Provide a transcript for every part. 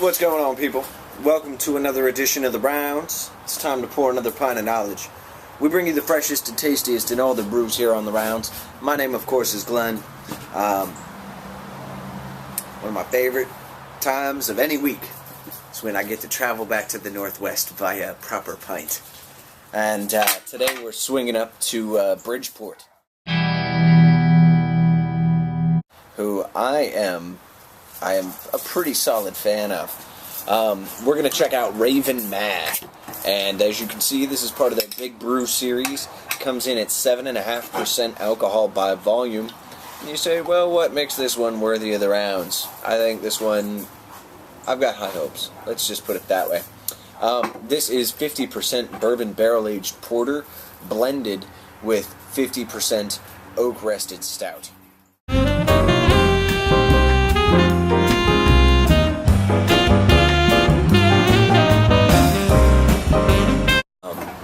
What's going on, people? Welcome to another edition of The Rounds. It's time to pour another pint of knowledge. We bring you the freshest and tastiest in all the brews here on The Rounds. My name, of course, is Glenn. One of my favorite times of any week is when I get to travel back to the Northwest via a proper pint. And today we're swinging up to Bridgeport, who I am a pretty solid fan of. We're going to check out Raven Mad, and as you can see, this is part of their Big Brew series. It comes in at 7.5% alcohol by volume. And you say, well, what makes this one worthy of the rounds? I think this one, I've got high hopes. Let's just put it that way. This is 50% bourbon barrel-aged porter blended with 50% oak-rested stout.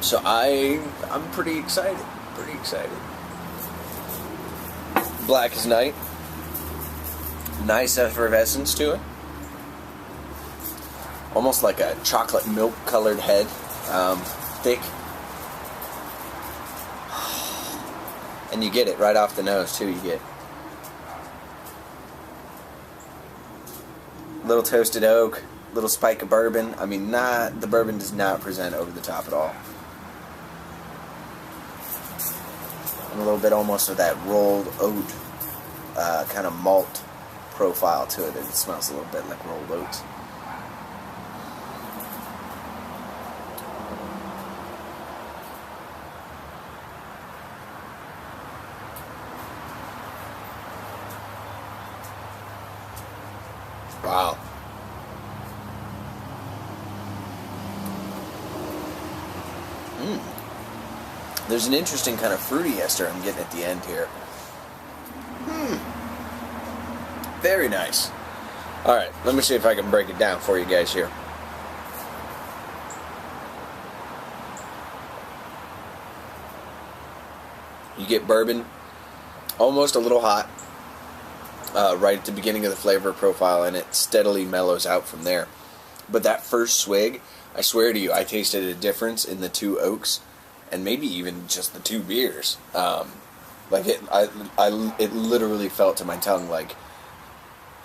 So I'm pretty excited. Black as night. Nice effervescence to it. Almost like a chocolate milk colored head. Thick. And you get it right off the nose too. You get little toasted oak, little spike of bourbon. I mean, the bourbon does not present over the top at all. And a little bit almost of that rolled oat kind of malt profile to it. It smells a little bit like rolled oats. Wow. There's an interesting kind of fruity ester I'm getting at the end here. Very nice. Alright, let me see if I can break it down for you guys here. You get bourbon, almost a little hot, right at the beginning of the flavor profile, and it steadily mellows out from there. But that first swig, I swear to you, I tasted a difference in the two oaks, and maybe even just the two beers. Like it literally felt to my tongue like,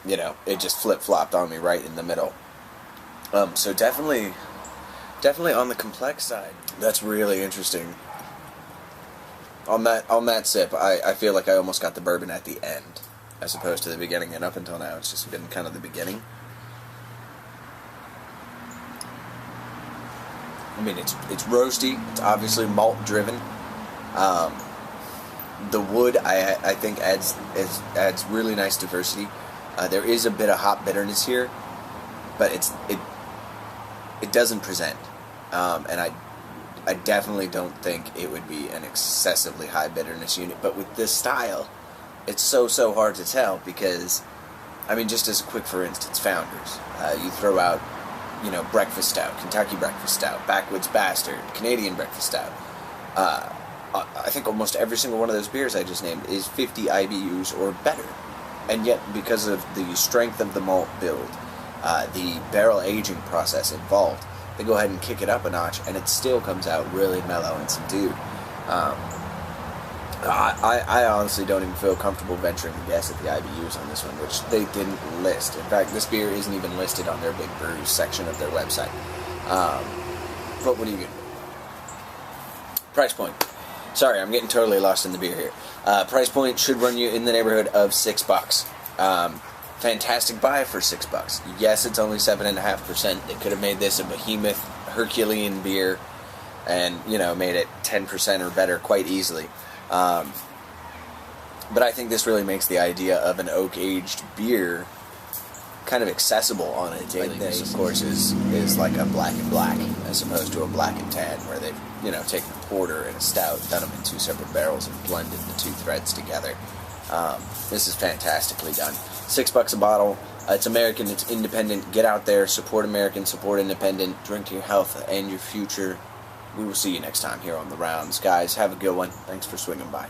you know, it just flip-flopped on me right in the middle. So definitely on the complex side. That's really interesting. On that sip, I feel like I almost got the bourbon at the end, as opposed to the beginning, and up until now it's just been kind of the beginning. I mean, it's roasty. It's obviously malt driven. The wood, I think, adds really nice diversity. There is a bit of hop bitterness here, but it doesn't present. And I definitely don't think it would be an excessively high bitterness unit. But with this style, it's so hard to tell because, I mean, just as a quick for instance, Founders. You throw out, you know, breakfast stout, Kentucky breakfast stout, Backwoods Bastard, Canadian breakfast stout. I think almost every single one of those beers I just named is 50 IBUs or better. And yet, because of the strength of the malt build, the barrel aging process involved, they go ahead and kick it up a notch, and it still comes out really mellow and subdued. I honestly don't even feel comfortable venturing a guess at the IBUs on this one, which they didn't list. In fact, this beer isn't even listed on their Big Brews section of their website. But what are you going to do? Price point. Sorry, I'm getting totally lost in the beer here. Price point should run you in the neighborhood of $6. Fantastic buy for $6. Yes, it's only 7.5%. They could have made this a behemoth Herculean beer and, you know, made it 10% or better quite easily. But I think this really makes the idea of an oak-aged beer kind of accessible on a daily basis. Of course, is like a black and black as opposed to a black and tan, where they've, you know, taken a porter and a stout, done them in two separate barrels, and blended the two threads together. This is fantastically done. $6 a bottle. It's American. It's independent. Get out there, support American, support independent. Drink to your health and your future. We will see you next time here on The Rounds. Guys, have a good one. Thanks for swinging by.